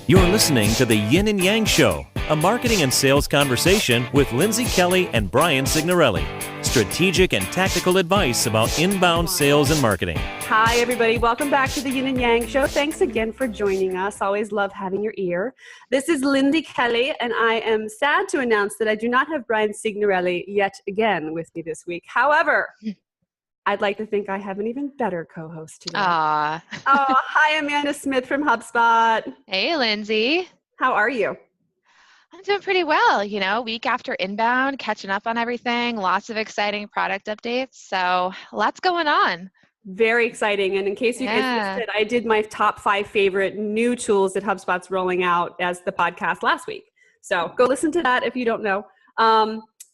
You're listening to the Yin and Yang Show, a marketing and sales conversation with Lindsay Kelly and Brian Signorelli. Strategic and tactical advice about inbound sales and marketing. Hi, everybody. Welcome back to the Yin and Yang Show. Thanks again for joining us. Always love having your ear. This is Lindsay Kelly, and I am sad to announce that I do not have Brian Signorelli yet again with me this week. However, I'd like to think I have an even better co-host today. Oh, Hi, Amanda Smith from HubSpot. hey, Lindsay. How are you? I'm doing pretty well, week after inbound, catching up on everything, lots of exciting product updates. So lots going on. Very exciting. And in case you guys missed it, I did my top 5 favorite new tools that HubSpot's rolling out as the podcast last week. So go listen to that if you don't know.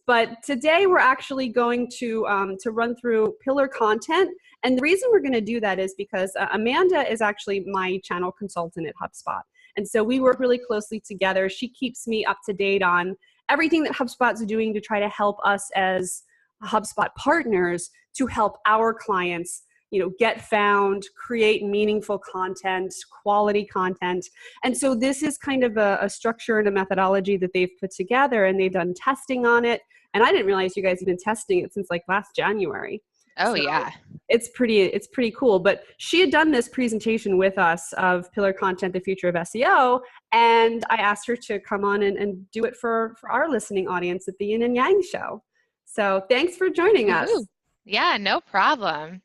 But today we're actually going to run through pillar content. And the reason we're going to do that is because Amanda is actually my channel consultant at HubSpot. And so we work really closely together. She keeps me up to date on everything that HubSpot's doing to try to help us as HubSpot partners to help our clients, get found, create meaningful content, quality content. And so this is kind of a structure and a methodology that they've put together, and they've done testing on it. And I didn't realize you guys have been testing it since like last January. Oh, so yeah. It's pretty cool. But she had done this presentation with us of Pillar Content, the Future of SEO. And I asked her to come on and do it for our listening audience at the Yin and Yang Show. So thanks for joining us. Yeah, no problem.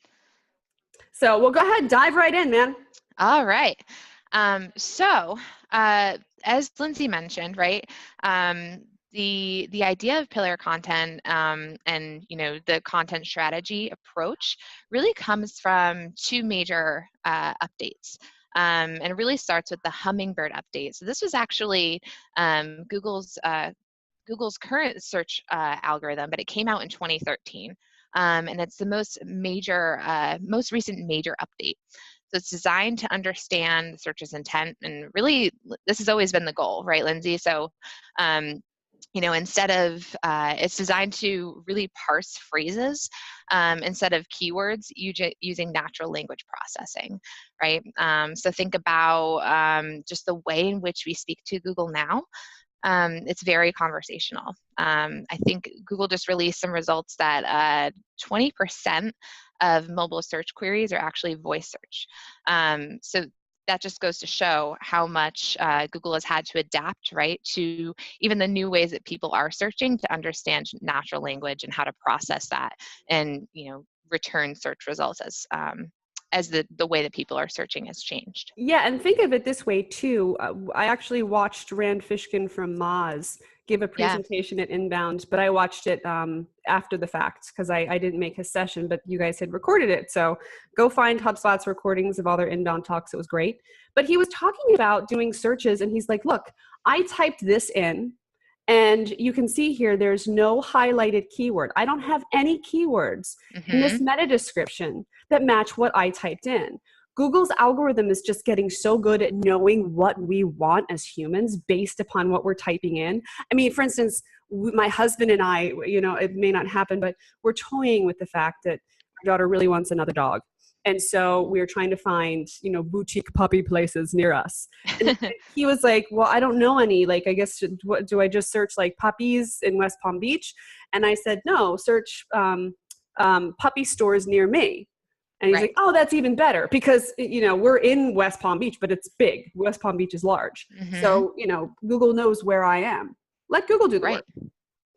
So we'll go ahead, dive right in, man. All right. So as Lindsay mentioned, right, the idea of pillar content and the content strategy approach really comes from 2 major updates. And it really starts with the Hummingbird update. So this was actually Google's current search algorithm, but it came out in 2013. And it's the most recent major update. So it's designed to understand the searcher's intent, and really, this has always been the goal, right, Lindsay? So, instead of, it's designed to really parse phrases instead of keywords using natural language processing, right? So think about just the way in which we speak to Google now. It's very conversational. I think Google just released some results that 20% of mobile search queries are actually voice search. So that just goes to show how much Google has had to adapt, right, to even the new ways that people are searching to understand natural language and how to process that and, return search results as the way that people are searching has changed. Yeah, and think of it this way too. I actually watched Rand Fishkin from Moz give a presentation at Inbound, but I watched it after the fact because I didn't make his session, but you guys had recorded it. So go find HubSpot's recordings of all their Inbound talks. It was great. But he was talking about doing searches, and he's like, look, I typed this in, and you can see here, there's no highlighted keyword. I don't have any keywords in this meta description that match what I typed in. Google's algorithm is just getting so good at knowing what we want as humans based upon what we're typing in. I mean, for instance, my husband and I, it may not happen, but we're toying with the fact that our daughter really wants another dog. And so we're trying to find, boutique puppy places near us. And he was like, well, I don't know any. Like, I guess, do I just search like puppies in West Palm Beach? And I said, no, search puppy stores near me. And he's like, oh, that's even better because, we're in West Palm Beach, but it's big. West Palm Beach is large. So, Google knows where I am. Let Google do the work.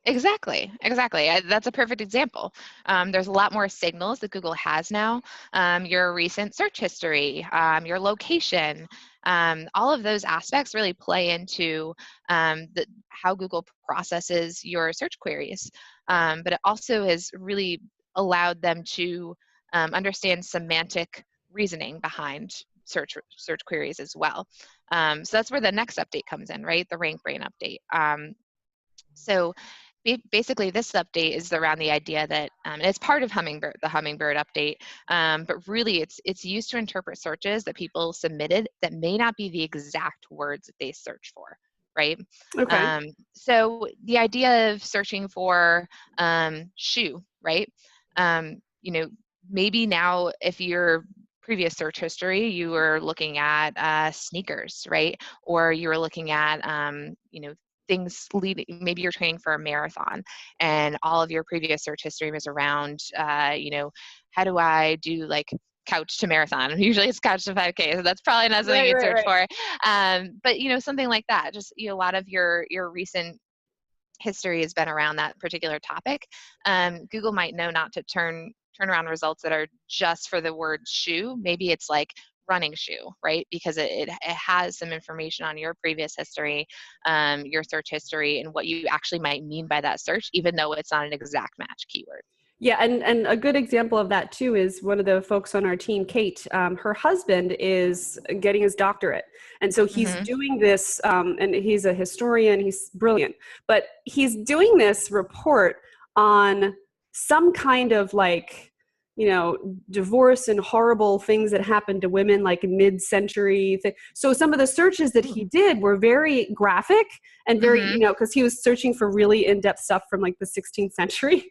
Exactly. That's a perfect example. There's a lot more signals that Google has now. Your recent search history, your location, all of those aspects really play into how Google processes your search queries. But it also has really allowed them to understand semantic reasoning behind search queries as well. So that's where the next update comes in, right? The Rank Brain update. So basically, this update is around the idea that, and it's part of the Hummingbird update, but really it's used to interpret searches that people submitted that may not be the exact words that they search for, right? Okay. So the idea of searching for shoe, right? Maybe now if you're previous search history, you were looking at sneakers, right? Or you were looking at, things leading, maybe you're training for a marathon and all of your previous search history was around, how do I do like couch to marathon? Usually it's couch to 5K, so that's probably not something you'd search for. But something like that, just a lot of your recent history has been around that particular topic. Google might know not to turn around results that are just for the word shoe. Maybe it's like running shoe, right? Because it has some information on your previous history, your search history, and what you actually might mean by that search, even though it's not an exact match keyword. Yeah, and a good example of that too is one of the folks on our team, Kate. Her husband is getting his doctorate, and so he's doing this. And he's a historian. He's brilliant, but he's doing this report on some kind of like, divorce and horrible things that happened to women, like mid-century. So some of the searches that he did were very graphic and very, because he was searching for really in-depth stuff from like the 16th century.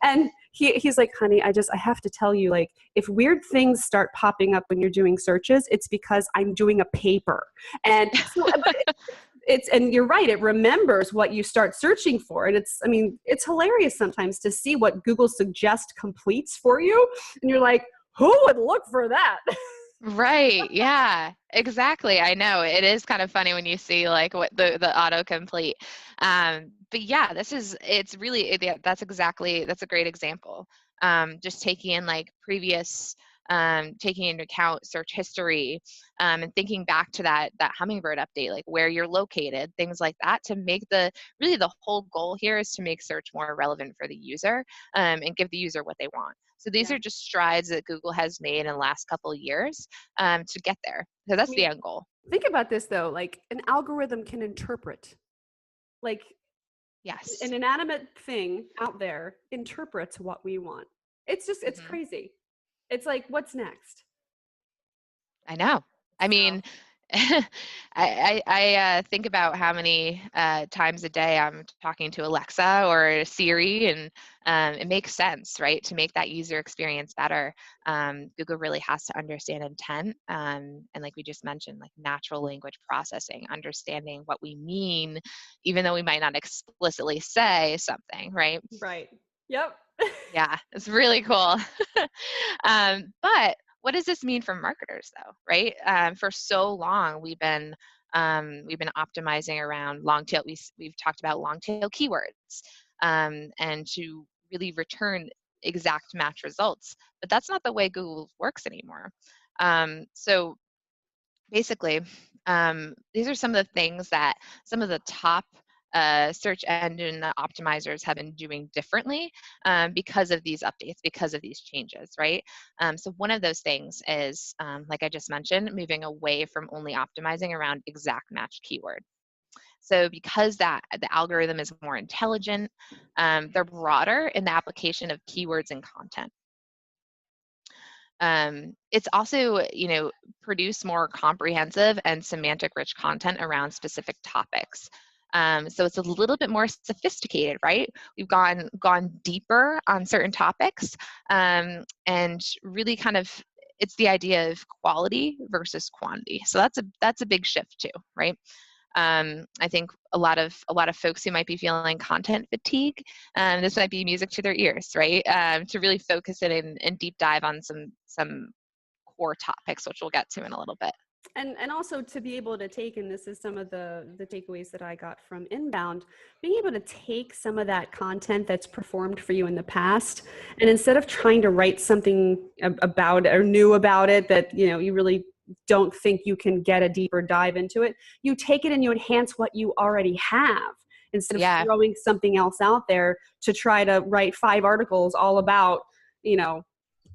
And he's like, honey, I have to tell you, like, if weird things start popping up when you're doing searches, it's because I'm doing a paper. And so, and you're right, it remembers what you start searching for. And it's hilarious sometimes to see what Google Suggest completes for you. And you're like, who would look for that? Right. Yeah, exactly. I know it is kind of funny when you see like what the autocomplete. But yeah, that's a great example. Just taking in like previous, taking into account search history, and thinking back to that Hummingbird update, like where you're located, things like that, to make the whole goal here is to make search more relevant for the user, and give the user what they want. So these are just strides that Google has made in the last couple of years, to get there. So that's the end goal. Think about this though, like an algorithm can interpret, like, yes, an inanimate thing out there interprets what we want. It's crazy. It's like, what's next? I know. I mean, I think about how many times a day I'm talking to Alexa or Siri, and it makes sense, right? To make that user experience better, Google really has to understand intent, and like we just mentioned, like natural language processing, understanding what we mean, even though we might not explicitly say something, right? Right. Yep. Yeah, it's really cool. But what does this mean for marketers though, right? For so long, we've been optimizing around long tail. We've talked about long tail keywords, and to really return exact match results. But that's not the way Google works anymore. So basically, these are some of the things that some of the top search engine optimizers have been doing differently, because of these updates, because of these changes, right? So one of those things is, like I just mentioned, moving away from only optimizing around exact match keyword. So because the algorithm is more intelligent, they're broader in the application of keywords and content. It's also, produce more comprehensive and semantic rich content around specific topics. So it's a little bit more sophisticated, right? We've gone deeper on certain topics, and really kind of, it's the idea of quality versus quantity. So that's a big shift too, right? I think a lot of folks who might be feeling content fatigue, this might be music to their ears, right? To really focus it and deep dive on some core topics, which we'll get to in a little bit. And also to be able to take, and this is some of the takeaways that I got from Inbound, being able to take some of that content that's performed for you in the past, and instead of trying to write something about it or new about it that, you really don't think you can get a deeper dive into it, you take it and you enhance what you already have instead of throwing something else out there to try to write 5 articles all about,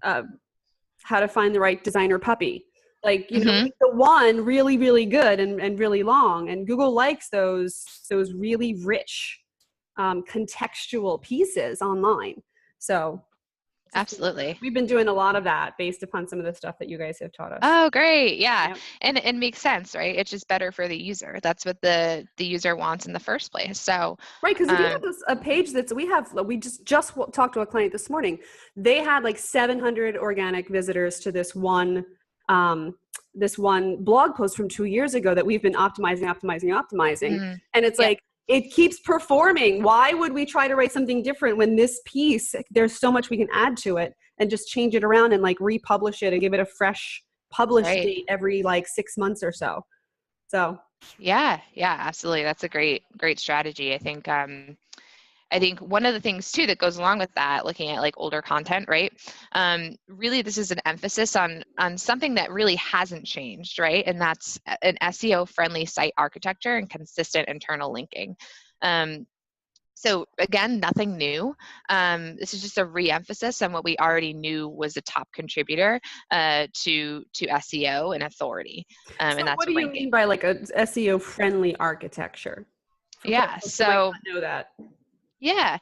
how to find the right designer puppy. Like, make the one really, really good and really long. And Google likes those really rich, contextual pieces online. So absolutely, we've been doing a lot of that based upon some of the stuff that you guys have taught us. Oh, great. Yeah. Yep. And it makes sense, right? It's just better for the user. That's what the user wants in the first place. So, right. Because if you have a page we just talked to a client this morning, they had like 700 organic visitors to this one this one blog post from 2 years ago that we've been optimizing. Mm, And it's yep. like, it keeps performing. Why would we try to write something different when this piece, there's so much we can add to it and just change it around and like republish it and give it a fresh publish date every like 6 months or so. So yeah, absolutely. That's a great strategy. I think one of the things too that goes along with that, looking at like older content, right? Really, this is an emphasis on something that really hasn't changed, right? And that's an SEO friendly site architecture and consistent internal linking. So again, nothing new. This is just a re-emphasis on what we already knew was a top contributor to SEO and authority, so and that's what do you ranking. mean by like a SEO friendly architecture? Yeah, so know that. yeah.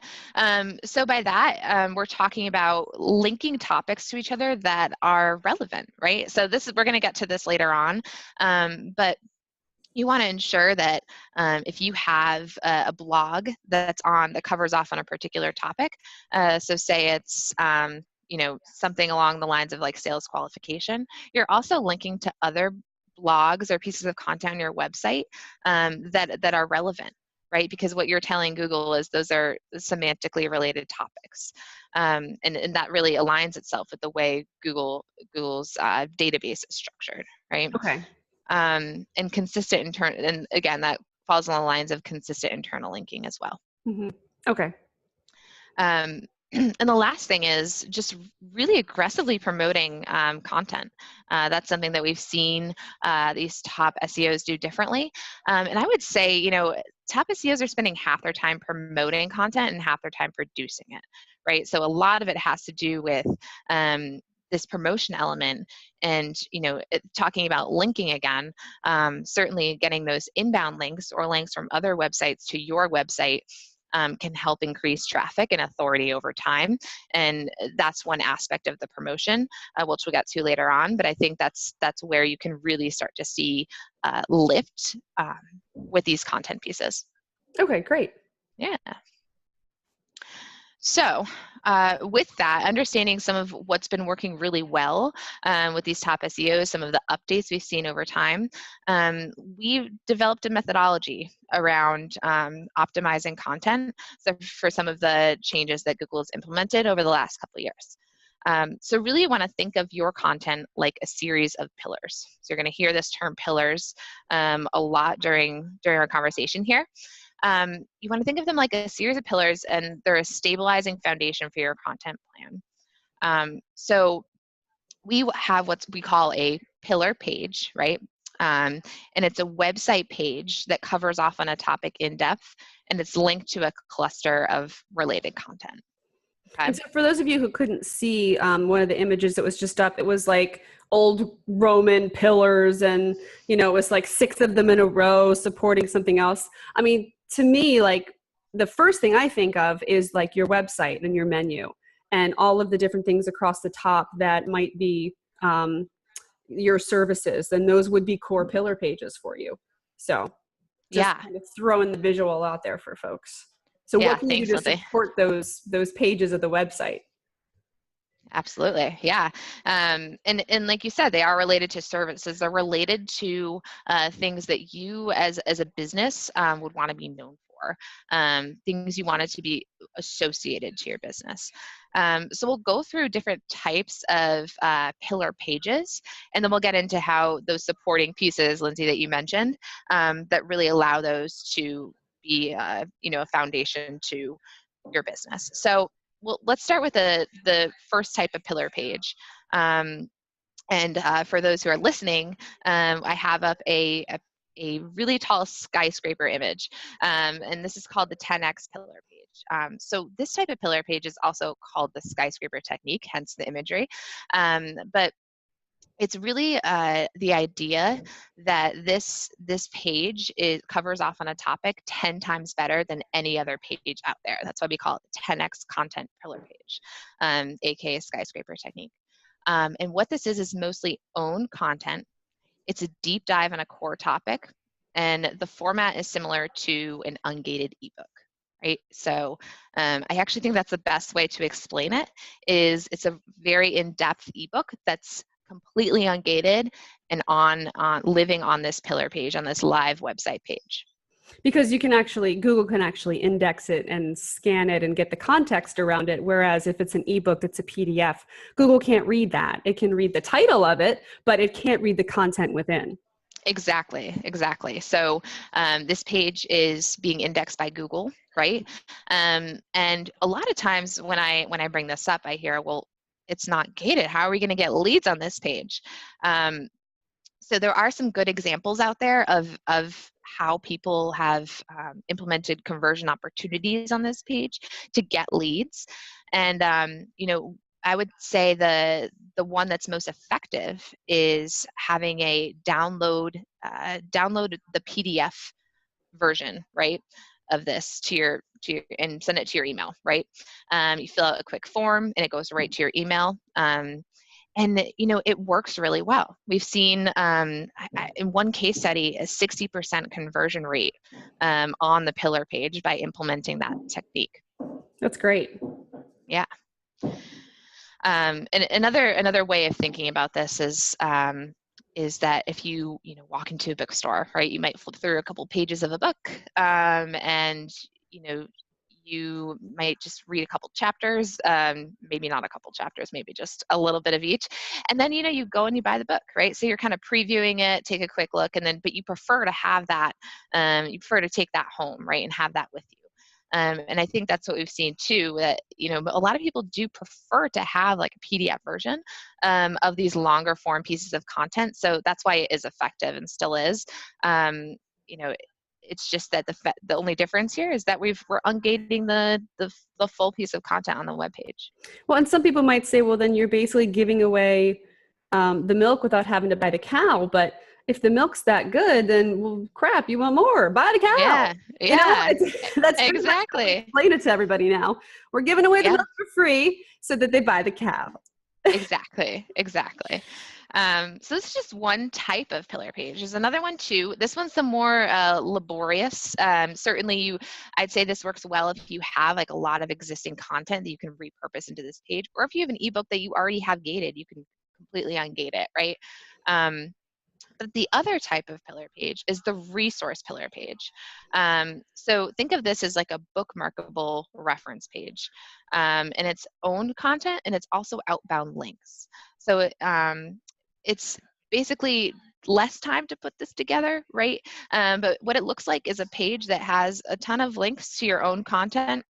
So by that, we're talking about linking topics to each other that are relevant, right? So we're going to get to this later on, but you want to ensure that if you have a blog that covers off on a particular topic, so say it's something along the lines of like sales qualification, you're also linking to other blogs or pieces of content on your website that are relevant, right? Because what you're telling Google is those are semantically related topics, and that really aligns itself with the way Google's database is structured, right? Okay. And consistent internal, and again, that falls along the lines of consistent internal linking as well. Mm-hmm. Okay. And the last thing is just really aggressively promoting content. That's something that we've seen these top SEOs do differently. And I would say, top SEOs are spending half their time promoting content and half their time producing it, right? So a lot of it has to do with this promotion element and, talking about linking again, certainly getting those inbound links or links from other websites to your website can help increase traffic and authority over time. And that's one aspect of the promotion, which we'll get to later on. But I think that's where you can really start to see lift with these content pieces. Okay, great. Yeah. So with that, understanding some of what's been working really well with these top SEOs, some of the updates we've seen over time, we've developed a methodology around optimizing content for some of the changes that Google has implemented over the last couple of years. So really you want to think of your content like a series of pillars. So you're going to hear this term pillars a lot during our conversation here. You want to think of them like a series of pillars, and they're a stabilizing foundation for your content plan. So we have what we call a pillar page, right? And it's a website page that covers off on a topic in depth, and it's linked to a cluster of related content. Okay. And so for those of you who couldn't see one of the images that was just up, it was like old Roman pillars and, it was like 6 of them in a row supporting something else. I mean, to me, like the first thing I think of is like your website and your menu and all of the different things across the top that might be your services. And those would be core pillar pages for you. So just kind of throwing the visual out there for folks. So what can you do to support those pages of the website? Absolutely. Yeah. And like you said, they are related to services. They're related to things that you as a business would want to be known for, things you wanted to be associated to your business. So we'll go through different types of pillar pages, and then we'll get into how those supporting pieces, Lindsay, that you mentioned, that really allow those to be, a foundation to your business. So let's start with the first type of pillar page. And for those who are listening, I have up a really tall skyscraper image. And this is called the 10x pillar page. So this type of pillar page is also called the skyscraper technique, hence the imagery. But it's really the idea that this page covers off on a topic 10 times better than any other page out there. That's why we call it the 10x content pillar page, aka skyscraper technique. And what this is mostly own content. It's a deep dive on a core topic, and the format is similar to an ungated ebook. Right. So I actually think that's the best way to explain it. Is it's a very in-depth ebook that's completely ungated and on living on this pillar page, on this live website page. Because Google can actually index it and scan it and get the context around it. Whereas if it's an ebook that's a PDF, Google can't read that. It can read the title of it, but it can't read the content within. Exactly. So this page is being indexed by Google, right? And a lot of times when I bring this up, I hear, well, it's not gated. How are we going to get leads on this page? So there are some good examples out there of how people have implemented conversion opportunities on this page to get leads. And I would say the one that's most effective is having a download the PDF version, right, of this to your and send it to your email, right? You fill out a quick form and it goes right to your email. And it works really well. We've seen in one case study a 60% conversion rate on the pillar page by implementing that technique. That's great. Yeah. And another way of thinking about this is that if you walk into a bookstore, right, you might flip through a couple pages of a book, and you might just read a couple chapters, maybe not a couple chapters, maybe just a little bit of each. And then, you go and you buy the book, right? So you're kind of previewing it, take a quick look, but you prefer to have that, you prefer to take that home, right? And have that with you. And I think that's what we've seen too, that, a lot of people do prefer to have like a PDF version of these longer form pieces of content. So that's why it is effective and still is. It's just that the only difference here is that we're ungating the full piece of content on the webpage. Well, and some people might say, well, then you're basically giving away the milk without having to buy the cow. But if the milk's that good, then, well, crap, you want more, buy the cow. Yeah, That's exactly. Explain it to everybody now. We're giving away the milk for free so that they buy the cow. Exactly. So this is just one type of pillar page. There's another one too. This one's the more laborious. Certainly I'd say this works well if you have like a lot of existing content that you can repurpose into this page, or if you have an ebook that you already have gated, you can completely ungate it, right? But the other type of pillar page is the resource pillar page. So think of this as like a bookmarkable reference page, and its own content, and it's also outbound links. So it's basically less time to put this together, right? But what it looks like is a page that has a ton of links to your own content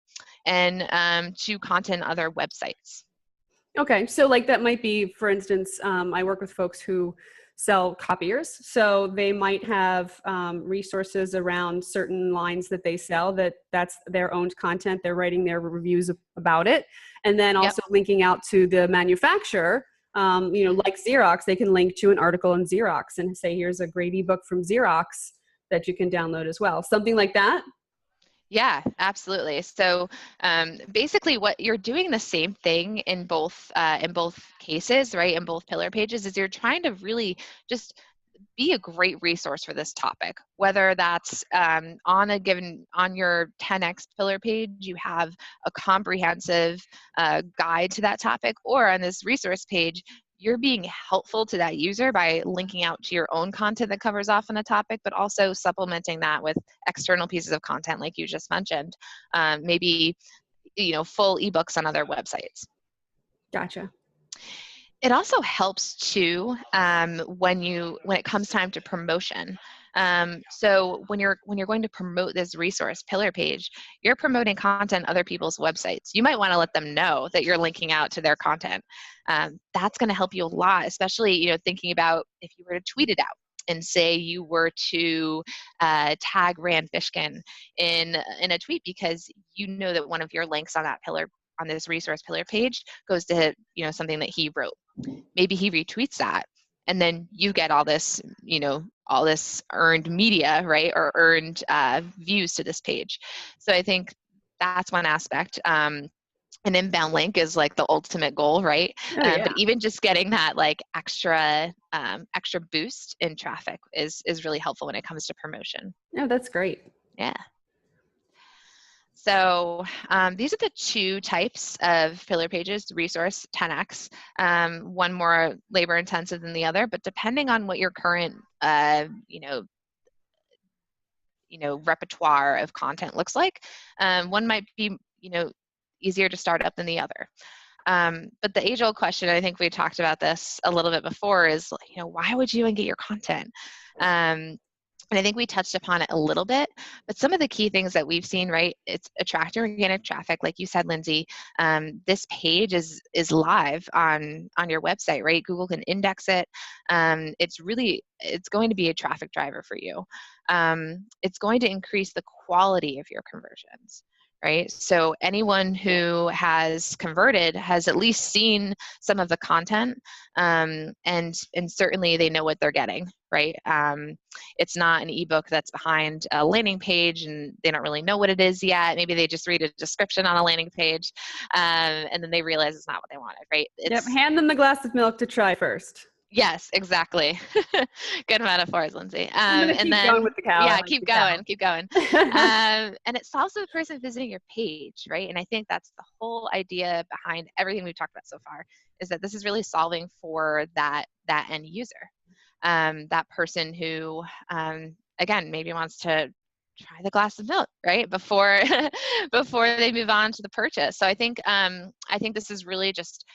and to content on other websites. Okay, so like that might be, for instance, I work with folks who sell copiers. So they might have resources around certain lines that they sell that's their owned content. They're writing their reviews about it. And then also linking out to the manufacturer, like Xerox, they can link to an article in Xerox and say, here's a great ebook from Xerox that you can download as well. Something like that. Yeah, absolutely. So basically what you're doing the same thing in both cases, right? In both pillar pages is you're trying to really just be a great resource for this topic, whether that's on your 10X pillar page, you have a comprehensive guide to that topic, or on this resource page, you're being helpful to that user by linking out to your own content that covers off on a topic, but also supplementing that with external pieces of content like you just mentioned, maybe full ebooks on other websites. Gotcha. It also helps too when it comes time to promotion. So when you're going to promote this resource pillar page, you're promoting content on other people's websites. You might want to let them know that you're linking out to their content. That's going to help you a lot, especially thinking about if you were to tweet it out and say you were to tag Rand Fishkin in a tweet, because that one of your links on that pillar, on this resource pillar page, goes to something that he wrote. Maybe he retweets that, and then you get all this earned media, right, or earned views to this page. So I think that's one aspect. An inbound link is like the ultimate goal, right? But even just getting that like extra boost in traffic is really helpful when it comes to promotion. Oh, that's great. Yeah. So these are the two types of pillar pages: resource, 10x. One more labor intensive than the other, but depending on what your current repertoire of content looks like, one might be easier to start up than the other. But the age-old question, I think we talked about this a little bit before, is why would you even get your content? And I think we touched upon it a little bit, but some of the key things that we've seen, right? It's attracting organic traffic, like you said, Lindsay. This page is live on your website, right? Google can index it. It's going to be a traffic driver for you. It's going to increase the quality of your conversions, right? So anyone who has converted has at least seen some of the content, and certainly they know what they're getting, right? It's not an ebook that's behind a landing page and they don't really know what it is yet. Maybe they just read a description on a landing page, and then they realize it's not what they wanted, right? Hand them the glass of milk to try first. Yes, exactly. Good metaphors, Lindsay. I'm gonna keep going with the cow. Yeah, keep going. And it solves for the person visiting your page, right? And I think that's the whole idea behind everything we've talked about so far, is that this is really solving for that end user, that person who, again, maybe wants to try the glass of milk, right, before they move on to the purchase. So I think this is really just,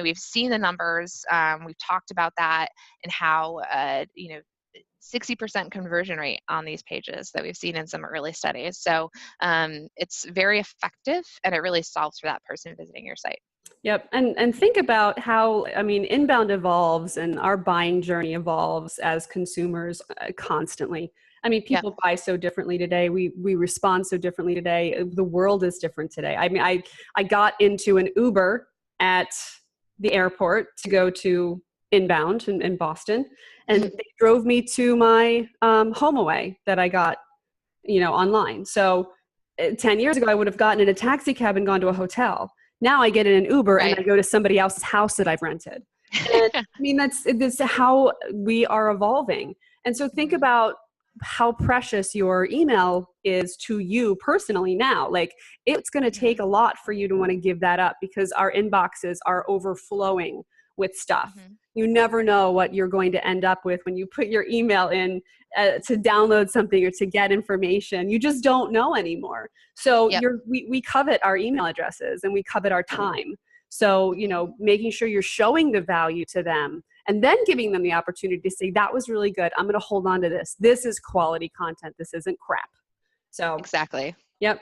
we've seen the numbers, we've talked about that, and how 60% conversion rate on these pages that we've seen in some early studies. So it's very effective, and it really solves for that person visiting your site. Yep. And think about how, inbound evolves and our buying journey evolves as consumers constantly. People buy so differently today. We respond so differently today. The world is different today. I got into an Uber at the airport to go to inbound in Boston, and they drove me to my home away that I got, online. So 10 years ago, I would have gotten in a taxi cab and gone to a hotel. Now I get in an Uber, right, and I go to somebody else's house that I've rented. And that's how we are evolving. And so think about how precious your email is to you personally now. Like, it's going to take a lot for you to want to give that up, because our inboxes are overflowing with stuff. You never know what you're going to end up with when you put your email in to download something or to get information. You just don't know anymore. So we covet our email addresses, and we covet our time. So, making sure you're showing the value to them, and then giving them the opportunity to say, that was really good. I'm going to hold on to this. This is quality content. This isn't crap. So exactly. Yep.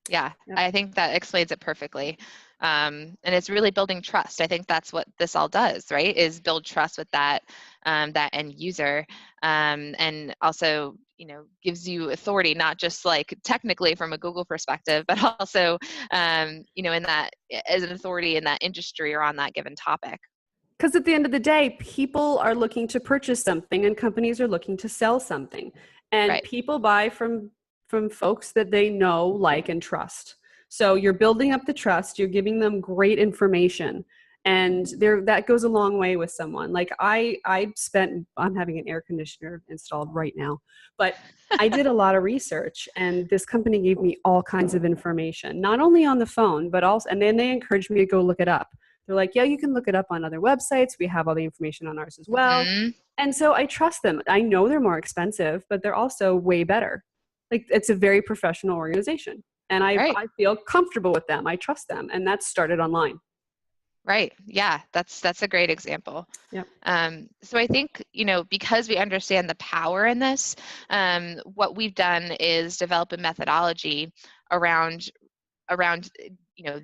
Yeah, I think that explains it perfectly. And it's really building trust. I think that's what this all does, right? Is build trust with that end user, and also, gives you authority, not just like technically from a Google perspective, but also, in that, as an authority in that industry or on that given topic. Because at the end of the day, people are looking to purchase something, and companies are looking to sell something, and people buy from folks that they know, like, and trust. So you're building up the trust, you're giving them great information, and that goes a long way with someone. Like I'm having an air conditioner installed right now, but I did a lot of research, and this company gave me all kinds of information, not only on the phone, but also, and then they encouraged me to go look it up. They're like, yeah, you can look it up on other websites. We have all the information on ours as well. And so I trust them. I know they're more expensive, but they're also way better. Like, it's a very professional organization, and I feel comfortable with them. I trust them, and that's started online. Right. Yeah, that's a great example. Yep. So I think, because we understand the power in this, what we've done is develop a methodology around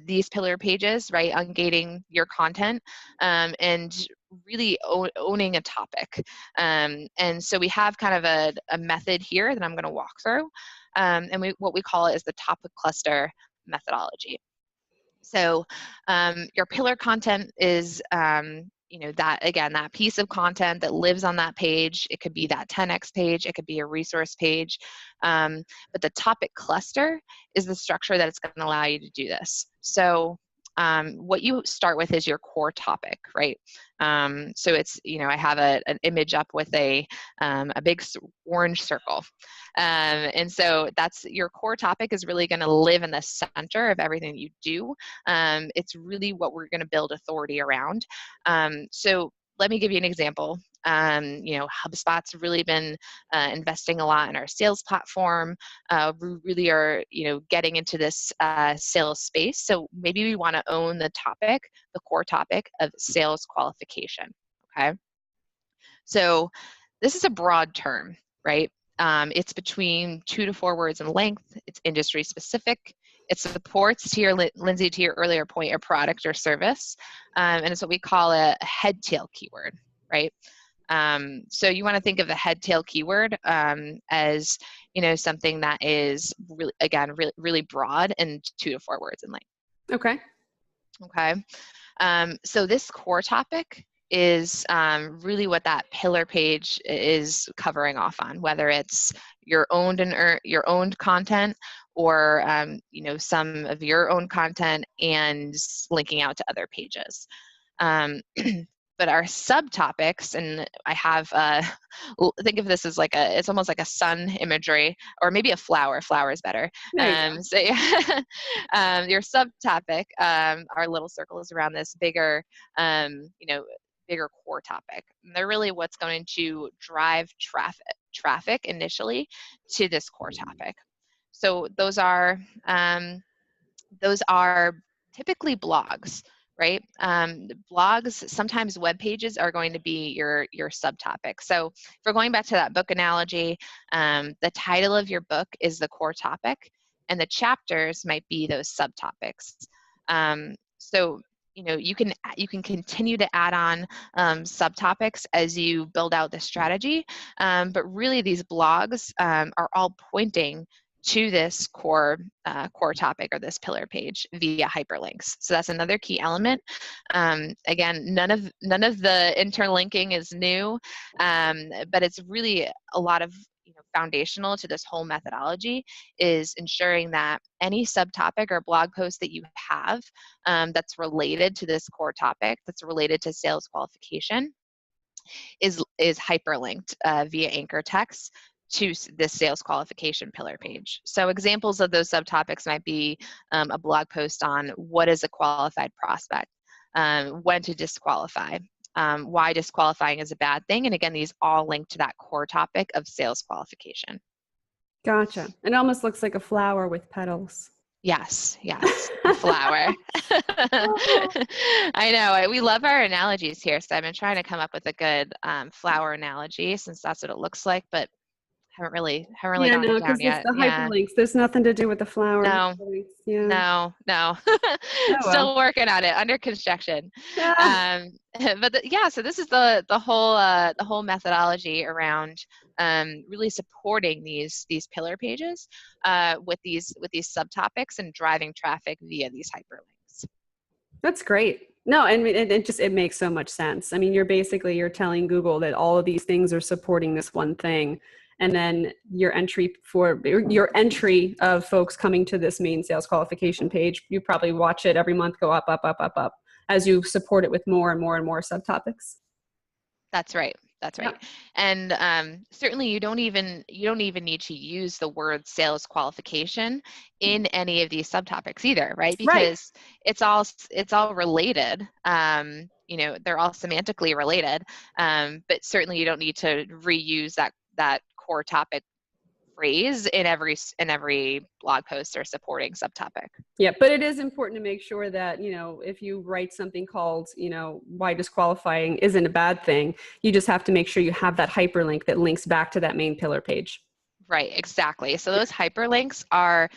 these pillar pages, right? Ungating your content, and really owning a topic. And so we have kind of a method here that I'm going to walk through. And what we call it is the topic cluster methodology. So your pillar content is, that piece of content that lives on that page. It could be that 10x page. It could be a resource page. But the topic cluster is the structure that it's going to allow you to do this. So what you start with is your core topic, right? So it's, I have an image up with a big orange circle. And so that's your core topic is really going to live in the center of everything that you do. It's really what we're going to build authority around. So let me give you an example. HubSpot's really been investing a lot in our sales platform. We really are, getting into this sales space. So maybe we want to own the core topic of sales qualification. Okay. So this is a broad term, right? It's between 2 to 4 words in length. It's industry specific. It supports, to your Lindsay, to your earlier point, a product or service, and it's what we call a head tail keyword, right? So you want to think of a head tail keyword as something that is really, again, really broad and 2 to 4 words in length. Okay. Okay. So this core topic is really what that pillar page is covering off on, whether it's your owned content or some of your own content and linking out to other pages. But our subtopics, and I have, think of this as it's almost like a sun imagery, or maybe a flower. Flower is better. So yeah, your subtopic, our little circles around this bigger, bigger core topic. And they're really what's going to drive traffic initially to this core topic. So those are typically blogs. Right? Blogs, sometimes web pages are going to be your subtopic. So if we're going back to that book analogy, the title of your book is the core topic, and the chapters might be those subtopics. So you can continue to add on subtopics as you build out the strategy, but really these blogs are all pointing to this core topic or this pillar page via hyperlinks. So that's another key element. Again, none of the interlinking is new, but it's really a lot of foundational to this whole methodology is ensuring that any subtopic or blog post that you have that's related to this core topic, that's related to sales qualification, is hyperlinked via anchor text to this sales qualification pillar page. So examples of those subtopics might be a blog post on what is a qualified prospect, when to disqualify, why disqualifying is a bad thing. And again, these all link to that core topic of sales qualification. Gotcha. It almost looks like a flower with petals. Yes, a flower. I know, we love our analogies here. So I've been trying to come up with a good flower analogy since that's what it looks like, but haven't really gotten it down yet. It's the hyperlinks. There's nothing to do with the flower. No. Oh, Still working on it, under construction. Yeah. So this is the whole methodology around really supporting these pillar pages with these subtopics and driving traffic via these hyperlinks. That's great. No, and it makes so much sense. I mean, you're telling Google that all of these things are supporting this one thing. And then your entry of folks coming to this main sales qualification page, you probably watch it every month go up, up, up, up, up as you support it with more and more and more subtopics. That's right. Yeah. And certainly you don't even need to use the word sales qualification in any of these subtopics either, right? Because it's all related. They're all semantically related, but certainly you don't need to reuse that core topic phrase in every blog post or supporting subtopic. Yeah, but it is important to make sure that, if you write something called, why disqualifying isn't a bad thing, you just have to make sure you have that hyperlink that links back to that main pillar page. Right, exactly. So those hyperlinks are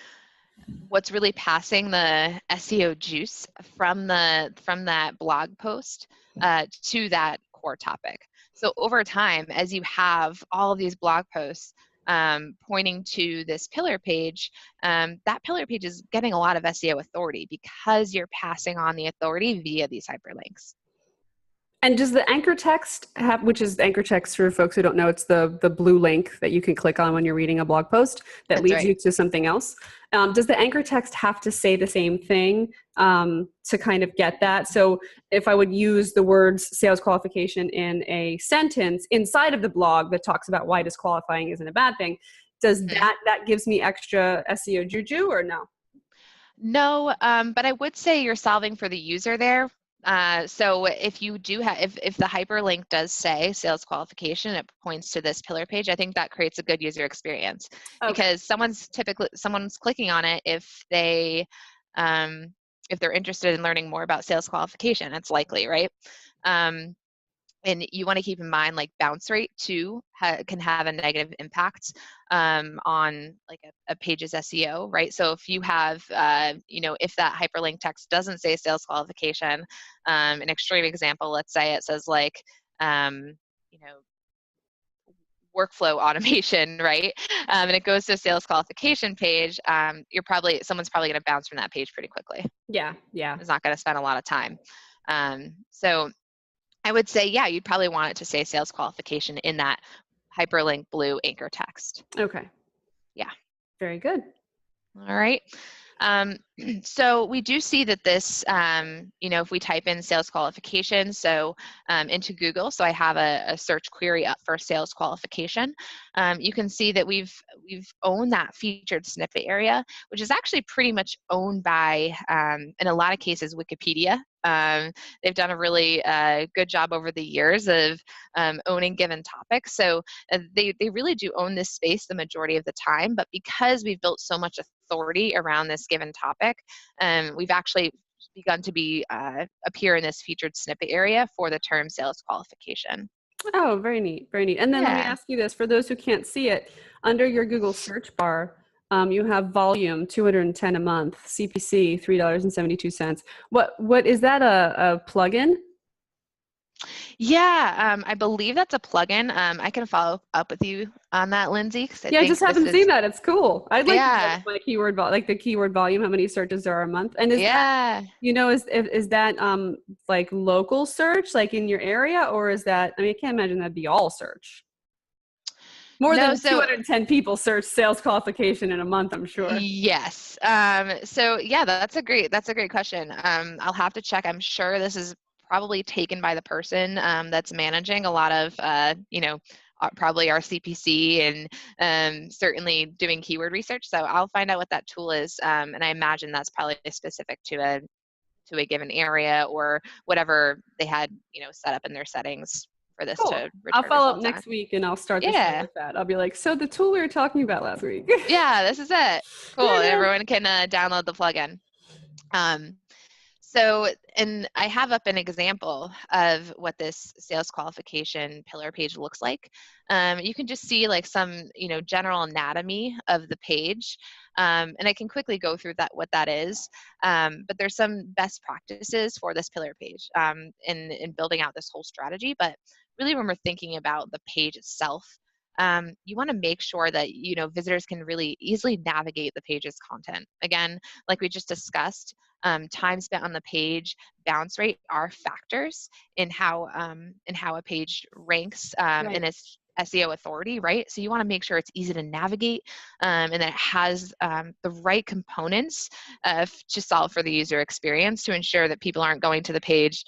what's really passing the SEO juice from that blog post to that core topic. So over time, as you have all of these blog posts pointing to this pillar page, that pillar page is getting a lot of SEO authority because you're passing on the authority via these hyperlinks. And does the anchor text have, which is anchor text for folks who don't know, it's the blue link that you can click on when you're reading a blog post that That's leads right. you to something else. Does the anchor text have to say the same thing to kind of get that? So if I would use the words sales qualification in a sentence inside of the blog that talks about why disqualifying isn't a bad thing, does that gives me extra SEO juju or no? No, but I would say you're solving for the user there. So if you do have, if the hyperlink does say sales qualification, it points to this pillar page, I think that creates a good user experience Okay. because someone's clicking on it if they're interested in learning more about sales qualification, it's likely, right? And you want to keep in mind like bounce rate too can have a negative impact on like a page's SEO, right? So if you have, if that hyperlink text doesn't say sales qualification, an extreme example, let's say it says like, you know, workflow automation, right? And it goes to a sales qualification page, someone's probably going to bounce from that page pretty quickly. Yeah. It's not going to spend a lot of time. So I would say, yeah, you'd probably want it to say sales qualification in that hyperlink blue anchor text. Okay. Yeah. Very good. All right. So we do see that this, if we type in sales qualification, so into Google, so I have a search query up for sales qualification, you can see that we've owned that featured snippet area, which is actually pretty much owned by, in a lot of cases, Wikipedia. They've done a really good job over the years of owning given topics. So they really do own this space the majority of the time, but because we've built so much authority around this given topic, we've actually begun to appear in this featured snippet area for the term sales qualification. Oh, very neat, very neat. And then let me Yeah. ask you this, for those who can't see it, under your Google search bar, you have volume 210 a month, CPC $3.72. What is that a plugin? Yeah, I believe that's a plugin. I can follow up with you on that, Lindsay, because I Yeah, I just think this haven't is, seen that. It's cool. I'd like to know yeah, my keyword like the keyword volume, how many searches there are a month. And is that, yeah. is that like local search, like in your area, or is that, I mean, I can't imagine that'd be all search. More No, than so 210 people search sales qualification in a month, I'm sure. yes. So yeah, that's a great question. I'll have to check. I'm sure this is probably taken by the person that's managing a lot of, probably our CPC and certainly doing keyword research. So I'll find out what that tool is, and I imagine that's probably specific to a given area or whatever they had, set up in their settings for this Cool. to I'll return follow up results on. next week and I'll start the show Yeah. with that. I'll be like, so the tool we were talking about last week. Yeah, this is it. Cool. There it is. Everyone can download the plugin. And I have up an example of what this sales qualification pillar page looks like. You can just see like some, general anatomy of the page. And I can quickly go through what that is. But there's some best practices for this pillar page in building out this whole strategy. But really when we're thinking about the page itself, you want to make sure that, visitors can really easily navigate the page's content. Again, like we just discussed, time spent on the page, bounce rate are factors in how a page ranks Right. in its SEO authority, right? So you want to make sure it's easy to navigate and that it has the right components to solve for the user experience to ensure that people aren't going to the page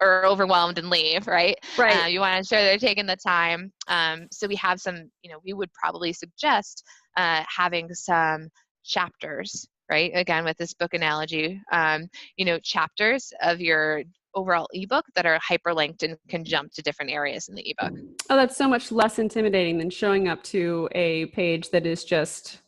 or overwhelmed and leave, right? Right. You want to ensure they're taking the time. So we have some, we would probably suggest having some chapters, right? Again, with this book analogy, chapters of your overall ebook that are hyperlinked and can jump to different areas in the ebook. Oh, that's so much less intimidating than showing up to a page that is just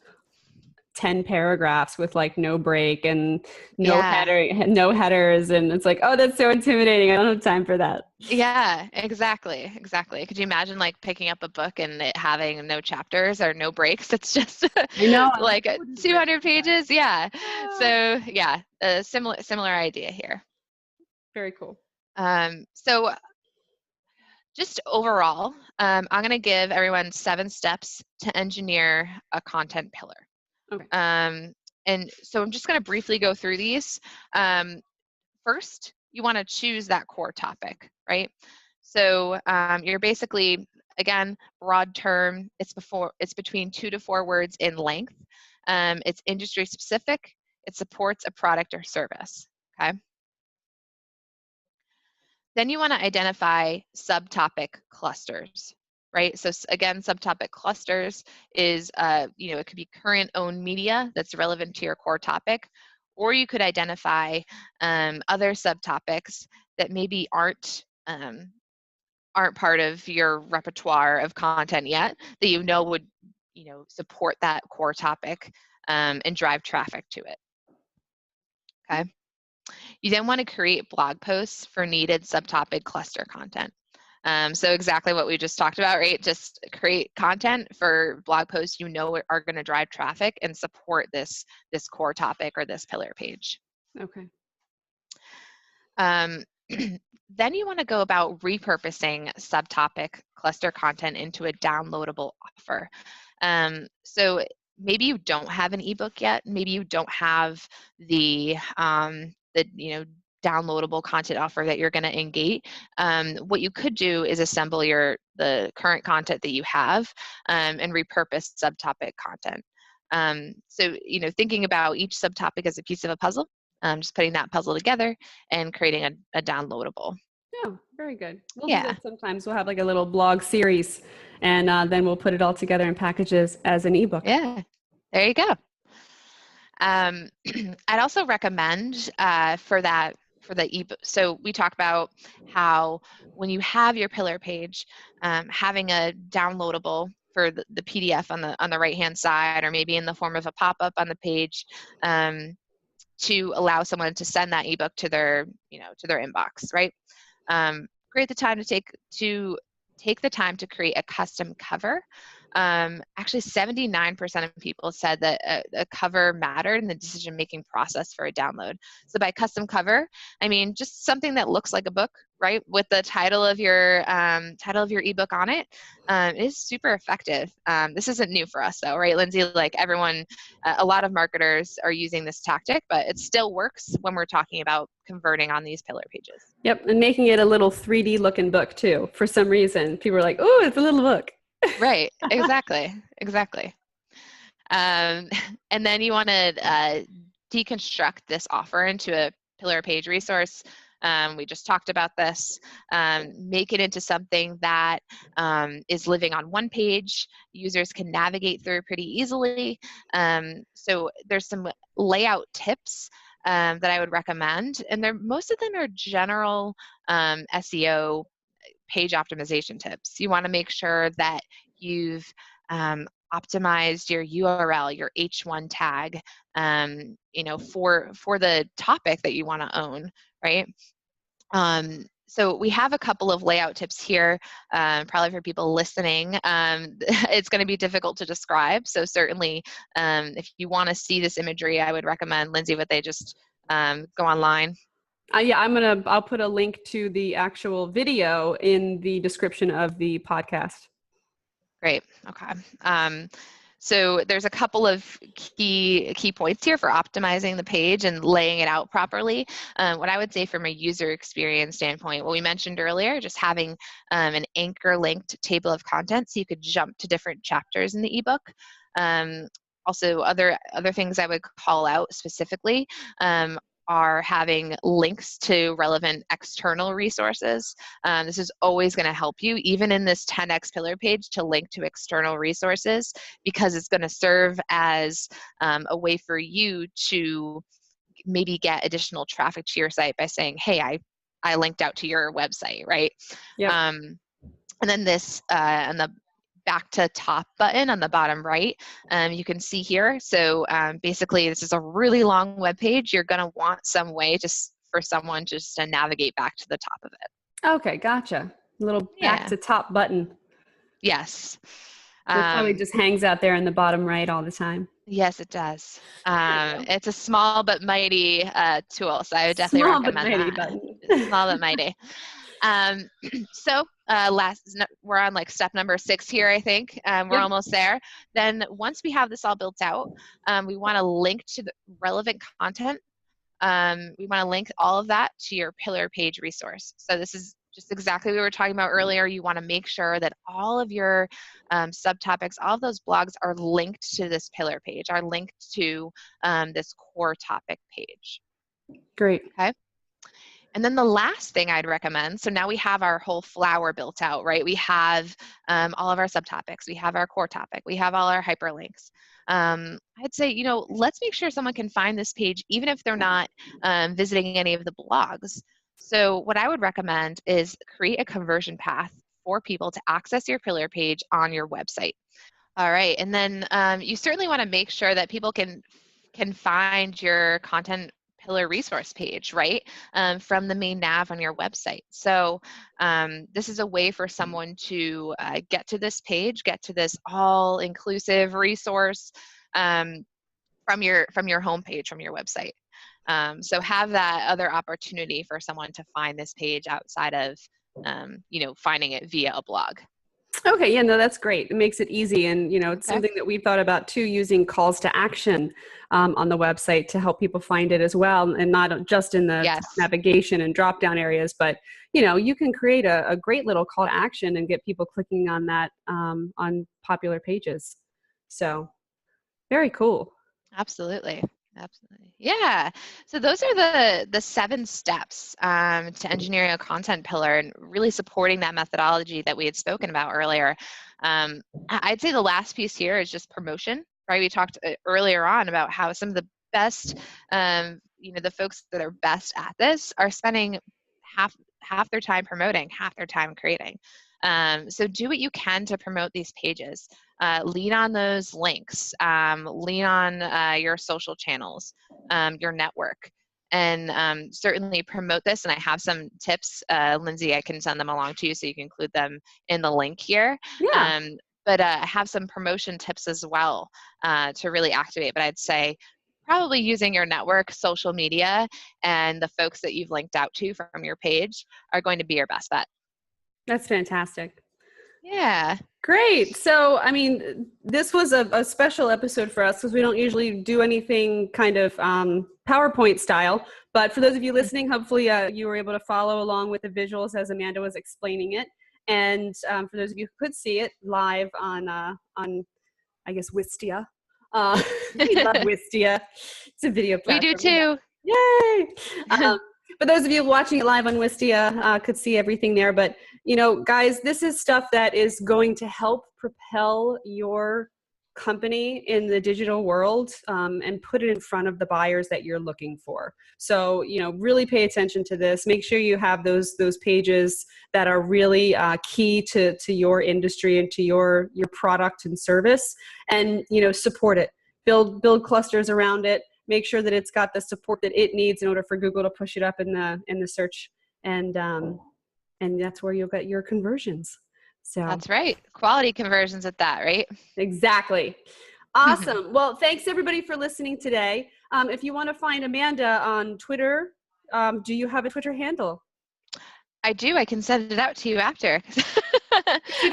10 paragraphs with like no break and no Yeah. no headers. And it's like, oh, that's so intimidating. I don't have time for that. Yeah, exactly. Could you imagine like picking up a book and it having no chapters or no breaks? It's just I know. like 200 pages. Yeah. So yeah, a similar idea here. Very cool. So just overall, I'm going to give everyone 7 steps to engineer a content pillar. Okay. And so I'm just going to briefly go through these. First, you want to choose that core topic, right? So you're basically, again, broad term, it's between 2 to 4 words in length. It's industry specific. It supports a product or service, okay? Then you want to identify subtopic clusters, right? So again, subtopic clusters is, it could be current owned media that's relevant to your core topic, or you could identify other subtopics that maybe aren't part of your repertoire of content yet, that would, support that core topic and drive traffic to it, okay? You then want to create blog posts for needed subtopic cluster content. So exactly what we just talked about, right? Just create content for blog posts are going to drive traffic and support this core topic or this pillar page. Okay. Then you want to go about repurposing subtopic cluster content into a downloadable offer. So maybe you don't have an ebook yet. Maybe you don't have the downloadable content offer that you're going to engage. What you could do is assemble the current content that you have and repurpose subtopic content. So thinking about each subtopic as a piece of a puzzle, just putting that puzzle together and creating a downloadable. Oh, very good. We'll do Yeah. that sometimes. We'll have like a little blog series, and then we'll put it all together in packages as an ebook. Yeah, there you go. I'd also recommend for the ebook. So we talk about how when you have your pillar page, having a downloadable for the PDF on the right hand side, or maybe in the form of a pop-up on the page, to allow someone to send that ebook to their inbox, right? Create the time to take the time to create a custom cover. Actually, 79% of people said that a cover mattered in the decision-making process for a download. So by custom cover, I mean just something that looks like a book, right, with the title of your ebook on it. Is super effective. This isn't new for us, though, right, Lindsay? Like everyone, a lot of marketers are using this tactic, but it still works when we're talking about converting on these pillar pages. Yep, and making it a little 3D looking book too. For some reason, people are like, "Oh, it's a little book." Right. Exactly. And then you want to deconstruct this offer into a pillar page resource. We just talked about this. Make it into something that is living on one page. Users can navigate through pretty easily. So there's some layout tips that I would recommend, and most of them are general SEO page optimization tips. You want to make sure that you've optimized your URL, your H1 tag, for the topic that you want to own, right? So we have a couple of layout tips here, probably for people listening. It's going to be difficult to describe, so certainly if you want to see this imagery, I would recommend, Lindsay, would they just go online? Yeah, I'll put a link to the actual video in the description of the podcast. Great. Okay. So there's a couple of key points here for optimizing the page and laying it out properly. What I would say from a user experience standpoint, what we mentioned earlier, just having an anchor linked table of contents so you could jump to different chapters in the ebook. Also, other things I would call out specifically are having links to relevant external resources. This is always going to help you, even in this 10x pillar page, to link to external resources, because it's going to serve as a way for you to maybe get additional traffic to your site by saying, hey, I linked out to your website, right? Yep. And then this, and the back to top button on the bottom right, you can see here. So basically, this is a really long web page. You're going to want some way for someone just to navigate back to the top of it. Okay, gotcha. A little back to top button. Yes. It probably just hangs out there in the bottom right all the time. Yes, it does. It's a small but mighty tool, so I would definitely recommend that. Small but mighty. So we're on like step number 6 here, I think. We're almost there. Then once we have this all built out, we want to link to the relevant content. We want to link all of that to your pillar page resource. So this is just exactly what we were talking about earlier. You want to make sure that all of your subtopics, all of those blogs are linked to this pillar page, are linked to this core topic page. Great. Okay. And then the last thing I'd recommend, so now we have our whole flower built out, right? We have all of our subtopics, we have our core topic, we have all our hyperlinks. I'd say, let's make sure someone can find this page even if they're not visiting any of the blogs. So what I would recommend is create a conversion path for people to access your pillar page on your website. All right, and then you certainly want to make sure that people can find your content pillar resource page, right, from the main nav on your website. So this is a way for someone to get to this page, get to this all-inclusive resource from your homepage, from your website. So have that other opportunity for someone to find this page outside of, finding it via a blog. Okay, yeah, no, that's great. It makes it easy. And, it's something that we've thought about too, using calls to action on the website to help people find it as well. And not just in the navigation and drop down areas, but, you can create a great little call to action and get people clicking on that on popular pages. So very cool. Absolutely. Yeah. So those are the 7 steps to engineering a content pillar and really supporting that methodology that we had spoken about earlier. I'd say the last piece here is just promotion, right? We talked earlier on about how some of the best, the folks that are best at this are spending half their time promoting, half their time creating. So do what you can to promote these pages. Lean on those links, lean on your social channels, your network, and certainly promote this. And I have some tips, Lindsay, I can send them along to you so you can include them in the link here. Yeah. But I have some promotion tips as well to really activate. But I'd say probably using your network, social media, and the folks that you've linked out to from your page are going to be your best bet. That's fantastic. Yeah. Great. So, this was a special episode for us because we don't usually do anything kind of PowerPoint style. But for those of you listening, hopefully you were able to follow along with the visuals as Amanda was explaining it. And for those of you who could see it live on I guess, Wistia. We love Wistia. It's a video platform. We do too. Yay! For those of you watching it live on Wistia, could see everything there. But, guys, this is stuff that is going to help propel your company in the digital world and put it in front of the buyers that you're looking for. So, really pay attention to this. Make sure you have those pages that are really key to your industry and to your product and service, and, support it. Build clusters around it. Make sure that it's got the support that it needs in order for Google to push it up in the search, and that's where you'll get your conversions. So that's right, quality conversions at that, right? Exactly. Awesome. Well, thanks everybody for listening today. If you want to find Amanda on Twitter, do you have a Twitter handle? I do. I can send it out to you after.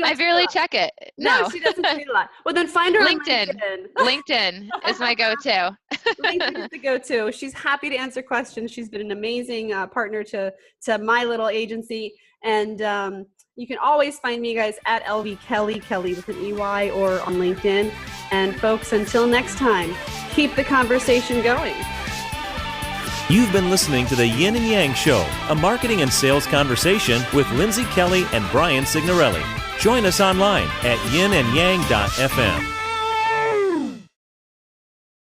I barely check it. No, she doesn't tweet a lot. Well, then find her LinkedIn. on LinkedIn. LinkedIn is my go-to. LinkedIn is the go-to. She's happy to answer questions. She's been an amazing partner to my little agency. And you can always find me, guys, at LV Kelly with an EY, or on LinkedIn. And folks, until next time, keep the conversation going. You've been listening to the Yin and Yang Show, a marketing and sales conversation with Lindsay Kelly and Brian Signorelli. Join us online at yinandyang.fm.